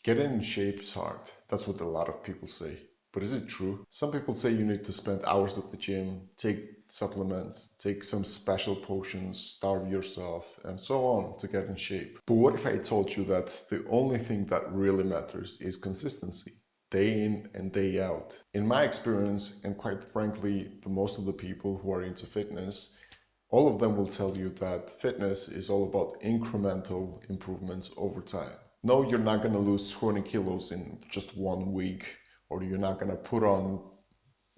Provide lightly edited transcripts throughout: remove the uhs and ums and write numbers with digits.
Getting in shape is hard. That's what a lot of people say. But is it true? Some people say you need to spend hours at the gym, take supplements, take some special potions, starve yourself, and so on to get in shape. But what if I told you that the only thing that really matters is consistency? Day in and day out. In my experience, and quite frankly, the most of the people who are into fitness, all of them will tell you that fitness is all about incremental improvements over time. No, you're not going to lose 20 kilos in just 1 week, or you're not going to put on,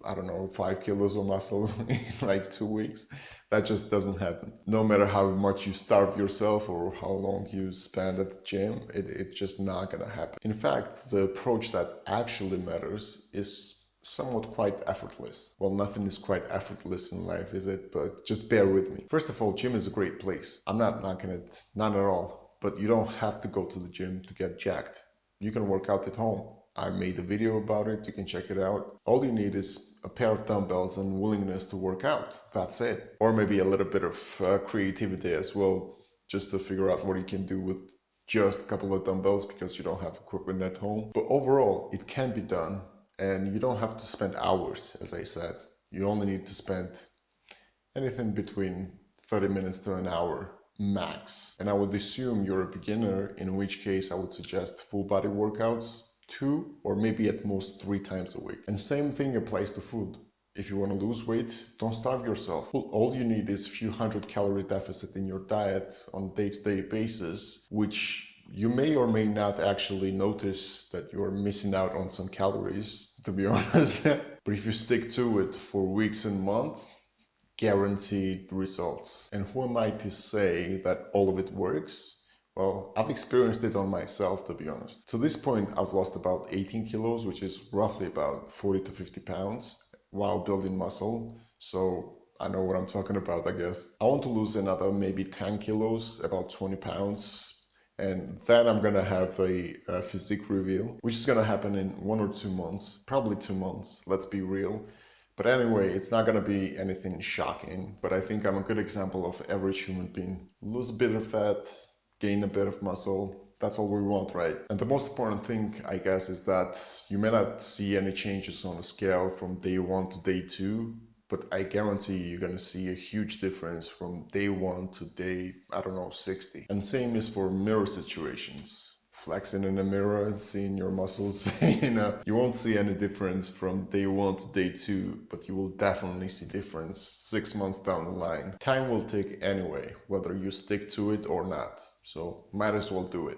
I don't know, 5 kilos of muscle in like 2 weeks. That just doesn't happen. No matter how much you starve yourself or how long you spend at the gym, it's just not going to happen. In fact, the approach that actually matters is somewhat quite effortless. Well, nothing is quite effortless in life, is it? But just bear with me. First of all, gym is a great place. I'm not knocking it, not at all. But you don't have to go to the gym to get jacked. You can work out at home. I made a video about it, you can check it out. All you need is a pair of dumbbells and willingness to work out. That's it. Or maybe a little bit of creativity as well, just to figure out what you can do with just a couple of dumbbells because you don't have equipment at home. But overall, it can be done. And you don't have to spend hours, as I said. You only need to spend anything between 30 minutes to an hour max. And I would assume you're a beginner, in which case I would suggest full body workouts 2 or maybe at most 3 times a week. And same thing applies to food. If you want to lose weight, don't starve yourself. All you need is a few hundred calorie deficit in your diet on a day-to-day basis, which you may or may not actually notice that you're missing out on some calories, to be honest. But if you stick to it for weeks and months, guaranteed results. And who am I to say that all of it works? Well, I've experienced it on myself, to be honest. To this point, I've lost about 18 kilos, which is roughly about 40 to 50 pounds, while building muscle. So I know what I'm talking about, I guess. I want to lose another maybe 10 kilos, about 20 pounds. And then I'm gonna have a physique reveal, which is gonna happen in 1 or 2 months, probably 2 months, let's be real. But anyway, it's not gonna be anything shocking, but I think I'm a good example of average human being. Lose a bit of fat, gain a bit of muscle, that's all we want, right? And the most important thing, I guess, is that you may not see any changes on a scale from day 1 to day 2, but I guarantee you're gonna see a huge difference from day 1 to day, I don't know, 60. And same is for mirror situations. Flexing in the mirror, seeing your muscles, you won't see any difference from day 1 to day 2, but you will definitely see difference 6 months down the line. Time will take anyway, whether you stick to it or not. So might as well do it.